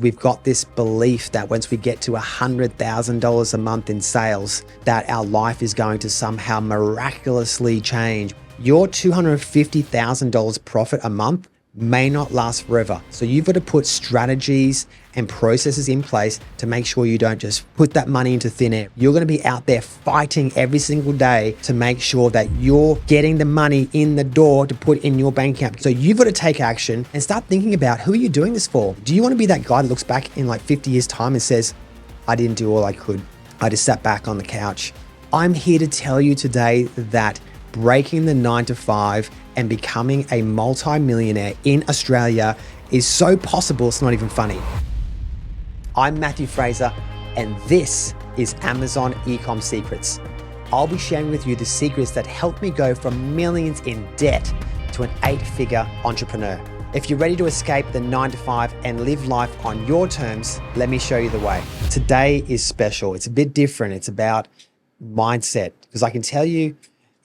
We've got this belief that once we get to $100,000 a month in sales, that our life is going to somehow miraculously change. Your $250,000 profit a month may not last forever. So you've got to put strategies and processes in place to make sure you don't just put that money into thin air. You're going to be out there fighting every single day to make sure that you're getting the money in the door to put in your bank account. So you've got to take action and start thinking about, who are you doing this for? Do you want to be that guy that looks back in like 50 years time and says, I didn't do all I could. I just sat back on the couch. I'm here to tell you today that breaking the 9-to-5 and becoming a multi-millionaire in Australia is so possible, it's not even funny. I'm Matthew Fraser, and this is Amazon Ecom Secrets. I'll be sharing with you the secrets that helped me go from millions in debt to an 8-figure entrepreneur. If you're ready to escape the 9-to-5 and live life on your terms, let me show you the way. Today is special. It's a bit different. It's about mindset, because I can tell you,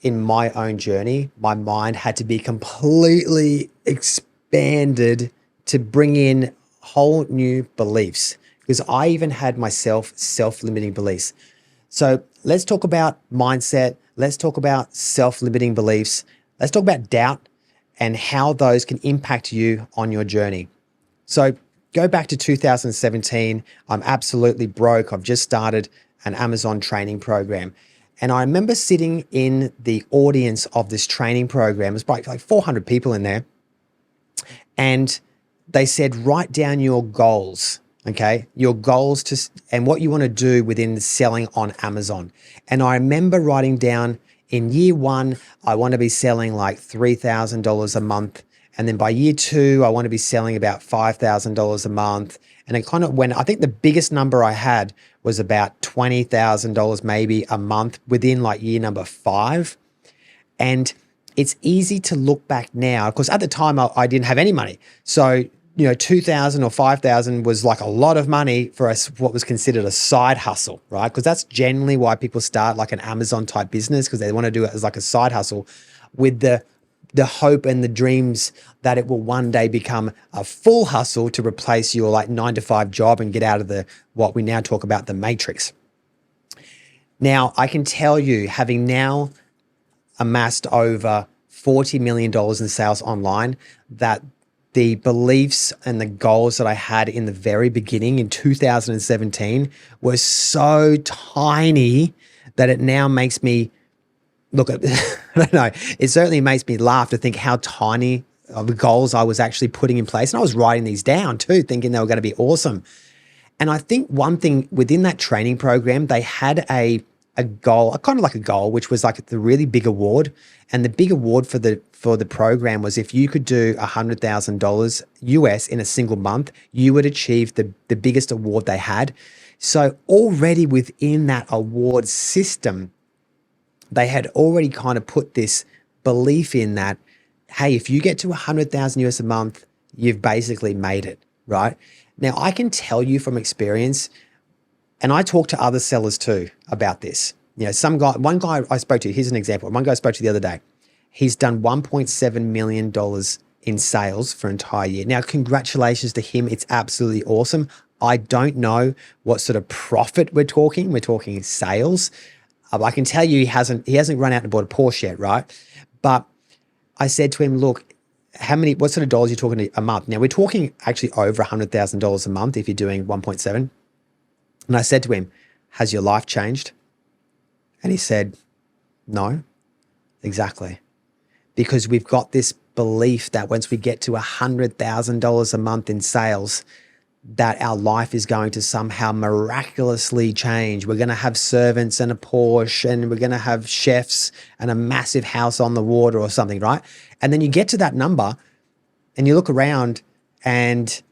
in my own journey, my mind had to be completely expanded to bring in whole new beliefs, because I even had myself self-limiting beliefs. So let's talk about mindset. Let's talk about self-limiting beliefs. Let's talk about doubt and how those can impact you on your journey. So go back to 2017. I'm absolutely broke. I've just started an Amazon training program. And I remember sitting in the audience of this training program. There's probably like 400 people in there. And they said, write down your goals, okay? Your goals and what you want to do within selling on Amazon. And I remember writing down, in year 1, I want to be selling like $3,000 a month. And then by year 2, I want to be selling about $5,000 a month. And it kind of went, I think the biggest number I had was about $20,000 maybe a month within like year number 5. And it's easy to look back now, because at the time I didn't have any money. So, $2,000 or $5,000 was like a lot of money for what was considered a side hustle, right? Because that's generally why people start like an Amazon type business, because they want to do it as like a side hustle with the hope and the dreams that it will one day become a full hustle to replace your like 9-to-5 job and get out of what we now talk about, the matrix. Now, I can tell you, having now amassed over $40 million in sales online, that the beliefs and the goals that I had in the very beginning in 2017 were so tiny that it now makes me look at, I don't know, it certainly makes me laugh to think how tiny of the goals I was actually putting in place. And I was writing these down too, thinking they were going to be awesome. And I think one thing within that training program, they had a goal, kind of like a goal, which was like the really big award. And the big award for the program was, if you could do $100,000 US in a single month, you would achieve the biggest award they had. So already within that award system, they had already kind of put this belief in that, hey, if you get to 100,000 US a month, you've basically made it, right? Now, I can tell you from experience, and I talk to other sellers too about this. One guy I spoke to, here's an example. One guy I spoke to the other day, he's done $1.7 million in sales for an entire year. Now, congratulations to him. It's absolutely awesome. I don't know what sort of profit we're talking. We're talking sales. I can tell you he hasn't run out and bought a Porsche yet, right? But I said to him, look, what sort of dollars are you talking a month? Now, we're talking actually over $100,000 a month if you're doing 1.7. And I said to him, has your life changed? And he said, no, exactly. Because we've got this belief that once we get to $100,000 a month in sales, that our life is going to somehow miraculously change. We're going to have servants and a Porsche, and we're going to have chefs and a massive house on the water or something, right? And then you get to that number and you look around and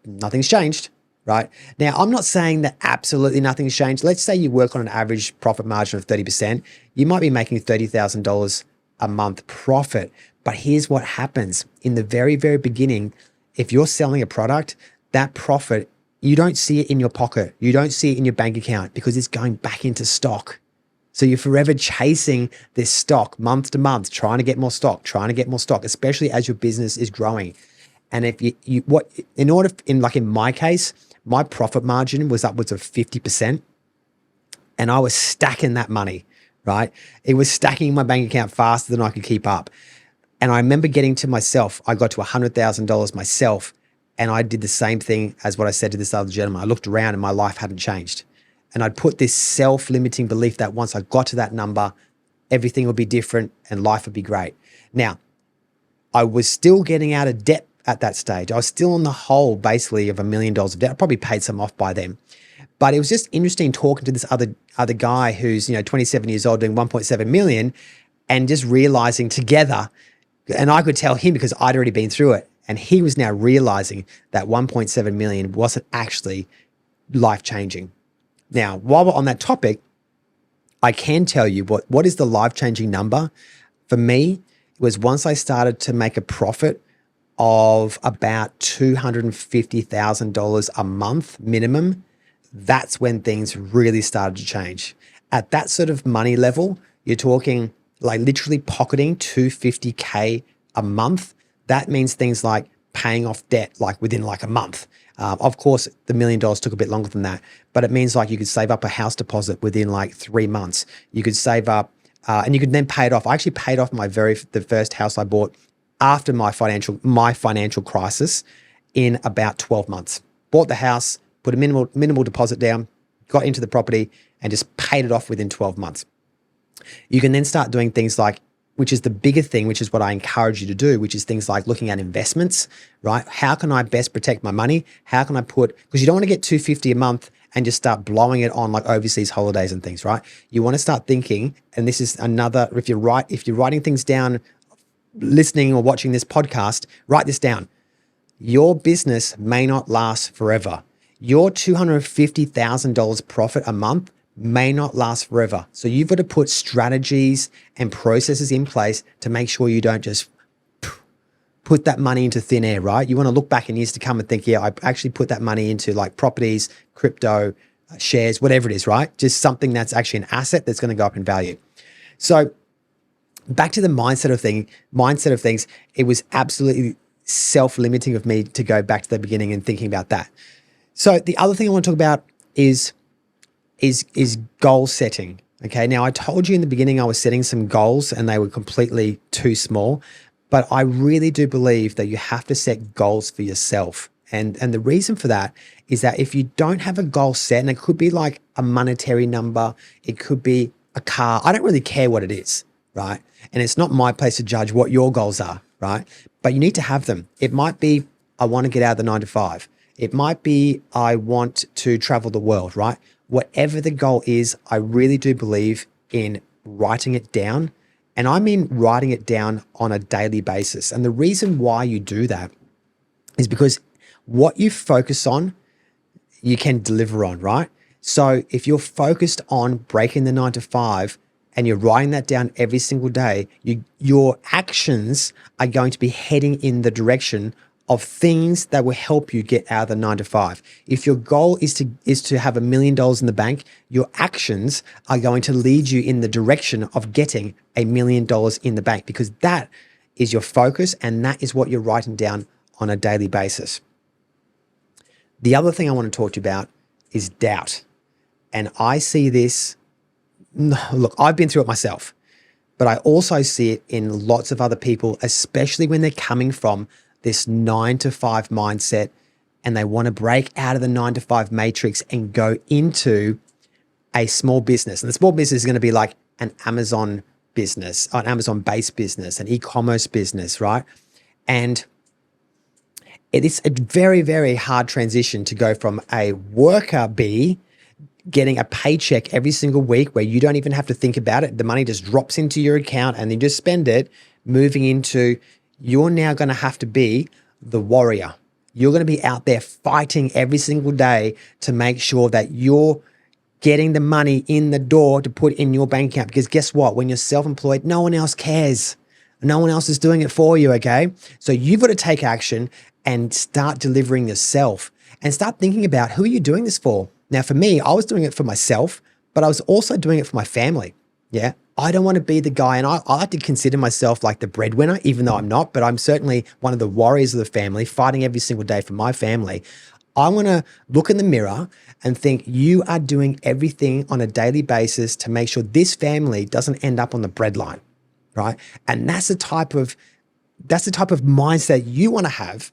nothing's changed, right? Now, I'm not saying that absolutely nothing's changed. Let's say you work on an average profit margin of 30%. You might be making $30,000 a month profit. But here's what happens. In the very, very beginning, if you're selling a product, that profit, you don't see it in your pocket. You don't see it in your bank account, because it's going back into stock. So you're forever chasing this stock month to month, trying to get more stock, especially as your business is growing. And if you what in order in like in my case, my profit margin was upwards of 50%, and I was stacking that money, right? It was stacking in my bank account faster than I could keep up. And I remember getting to myself, I got to $100,000 myself, and I did the same thing as what I said to this other gentleman. I looked around and my life hadn't changed. And I'd put this self-limiting belief that once I got to that number, everything would be different and life would be great. Now, I was still getting out of debt at that stage. I was still on the whole basically of $1 million of debt. I probably paid some off by then. But it was just interesting talking to this other guy who's 27 years old doing 1.7 million, and just realizing together, and I could tell him because I'd already been through it, and he was now realizing that 1.7 million wasn't actually life-changing. Now, while we're on that topic, I can tell you what is the life-changing number for me. It was once I started to make a profit of about $250,000 a month minimum. That's when things really started to change. At that sort of money level, you're talking like literally pocketing $250K a month. That means things like paying off debt like within like a month. Of course, the $1 million took a bit longer than that, but it means like you could save up a house deposit within like 3 months. You could save up and you could then pay it off. I actually paid off the first house I bought after my financial crisis in about 12 months. Bought the house, put a minimal deposit down, got into the property, and just paid it off within 12 months. You can then start doing things like, which is the bigger thing, which is what I encourage you to do, which is things like looking at investments, right? How can I best protect my money? How can I because you don't want to get $250 a month and just start blowing it on like overseas holidays and things, right? You want to start thinking, and this is another, if you're writing things down, listening or watching this podcast, write this down. Your business may not last forever. Your $250,000 profit a month may not last forever. So you've got to put strategies and processes in place to make sure you don't just put that money into thin air, right? You want to look back in years to come and think, yeah, I actually put that money into like properties, crypto, shares, whatever it is, right? Just something that's actually an asset that's going to go up in value. So back to the mindset of things, it was absolutely self-limiting of me to go back to the beginning and thinking about that. So the other thing I want to talk about is goal setting. Okay. Now I told you in the beginning I was setting some goals and they were completely too small, but I really do believe that you have to set goals for yourself. And the reason for that is that if you don't have a goal set, and it could be like a monetary number, it could be a car, I don't really care what it is, right? And it's not my place to judge what your goals are, right? But you need to have them. It might be, I want to get out of the 9 to 5. It might be, I want to travel the world, right? Whatever the goal is, I really do believe in writing it down. And I mean writing it down on a daily basis. And the reason why you do that is because what you focus on, you can deliver on, right? So if you're focused on breaking the 9 to 5 and you're writing that down every single day, your actions are going to be heading in the direction of things that will help you get out of the 9 to 5. If your goal is to have $1 million in the bank, your actions are going to lead you in the direction of getting $1 million in the bank, because that is your focus and that is what you're writing down on a daily basis. The other thing I want to talk to you about is doubt. And I see this, look, I've been through it myself, but I also see it in lots of other people, especially when they're coming from this 9 to 5 mindset and they want to break out of the 9 to 5 matrix and go into a small business. And the small business is going to be like an Amazon business, an Amazon-based business, an e-commerce business, right? And it is a very, very hard transition to go from a worker bee getting a paycheck every single week where you don't even have to think about it. The money just drops into your account and you just spend it, moving into you're now going to have to be the warrior. You're going to be out there fighting every single day to make sure that you're getting the money in the door to put in your bank account. Because guess what? When you're self-employed, no one else cares. No one else is doing it for you, okay? So you've got to take action and start delivering yourself and start thinking about who are you doing this for? Now, for me, I was doing it for myself, but I was also doing it for my family. Yeah. I don't want to be the guy, and I like to consider myself like the breadwinner, even though I'm not, but I'm certainly one of the warriors of the family, fighting every single day for my family. I want to look in the mirror and think you are doing everything on a daily basis to make sure this family doesn't end up on the breadline, right? And that's the type of mindset you want to have.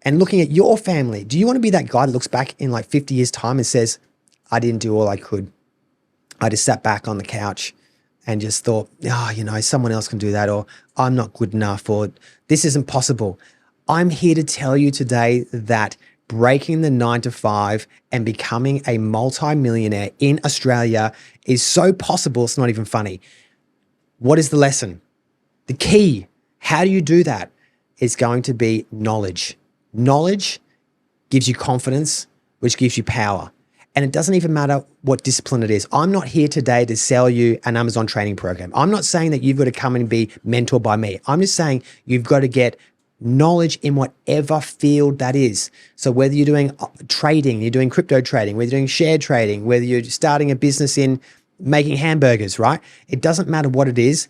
And looking at your family, do you want to be that guy that looks back in like 50 years' time and says, I didn't do all I could. I just sat back on the couch and just thought, someone else can do that, or I'm not good enough, or this isn't possible. I'm here to tell you today that breaking the 9-to-5 and becoming a multi-millionaire in Australia is so possible, it's not even funny. What is the lesson? The key, how do you do that? Is going to be knowledge. Knowledge gives you confidence, which gives you power. And it doesn't even matter what discipline it is. I'm not here today to sell you an Amazon training program. I'm not saying that you've got to come and be mentored by me. I'm just saying you've got to get knowledge in whatever field that is. So whether you're doing trading, you're doing crypto trading, whether you're doing share trading, whether you're starting a business in making hamburgers, right? It doesn't matter what it is,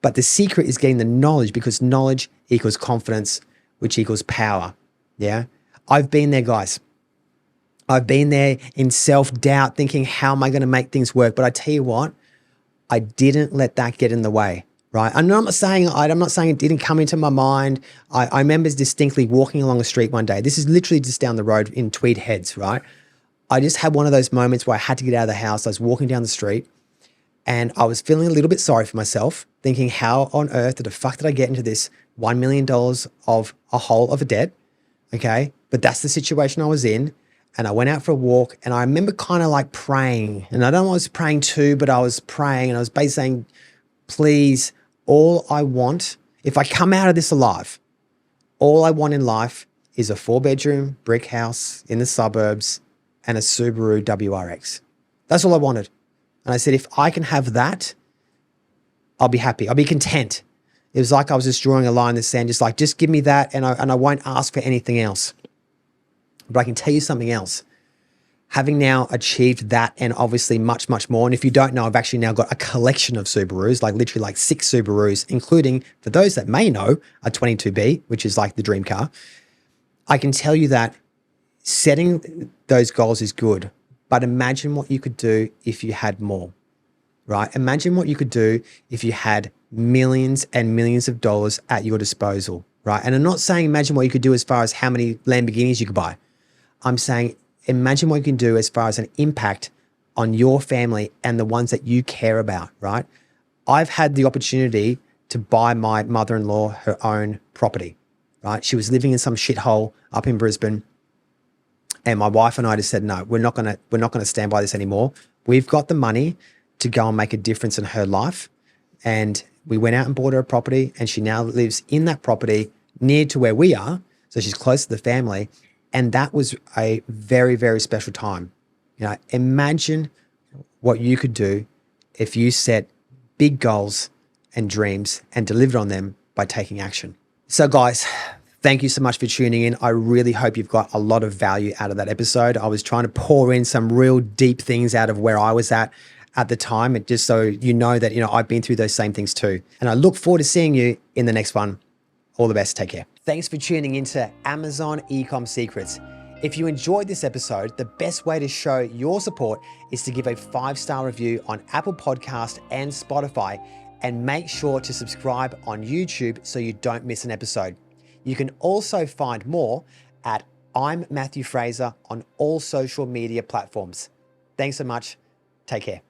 but the secret is getting the knowledge, because knowledge equals confidence, which equals power. Yeah. I've been there, guys. I've been there in self-doubt, thinking, how am I going to make things work? But I tell you what, I didn't let that get in the way, right? I'm not saying it didn't come into my mind. I remember distinctly walking along the street one day. This is literally just down the road in Tweed Heads, right? I just had one of those moments where I had to get out of the house. I was walking down the street and I was feeling a little bit sorry for myself, thinking, how on earth did I get into this $1 million of a hole of a debt? Okay. But that's the situation I was in. And I went out for a walk and I remember kind of like praying, and I don't know what I was praying to, but I was praying and I was basically saying, please, all I want, if I come out of this alive, all I want in life is a 4-bedroom brick house in the suburbs and a Subaru WRX. That's all I wanted. And I said, if I can have that, I'll be happy. I'll be content. It was like I was just drawing a line in the sand, just give me that and I won't ask for anything else. But I can tell you something else. Having now achieved that and obviously much, much more. And if you don't know, I've actually now got a collection of Subarus, like literally like 6 Subarus, including, for those that may know, a 22B, which is like the dream car. I can tell you that setting those goals is good, but imagine what you could do if you had more, right? Imagine what you could do if you had millions and millions of dollars at your disposal, right? And I'm not saying imagine what you could do as far as how many Lamborghinis you could buy. I'm saying imagine what you can do as far as an impact on your family and the ones that you care about, right? I've had the opportunity to buy my mother-in-law her own property, right? She was living in some shithole up in Brisbane. And my wife and I just said, no, we're not gonna stand by this anymore. We've got the money to go and make a difference in her life. And we went out and bought her a property, and she now lives in that property near to where we are. So she's close to the family. And that was a very, very special time. Imagine what you could do if you set big goals and dreams and delivered on them by taking action. So guys, thank you so much for tuning in. I really hope you've got a lot of value out of that episode. I was trying to pour in some real deep things out of where I was at the time, and just so you know that, I've been through those same things too. And I look forward to seeing you in the next one. All the best. Take care. Thanks for tuning into Amazon Ecom Secrets. If you enjoyed this episode, the best way to show your support is to give a 5-star review on Apple Podcast and Spotify, and make sure to subscribe on YouTube so you don't miss an episode. You can also find more at I'm Matthew Fraser on all social media platforms. Thanks so much. Take care.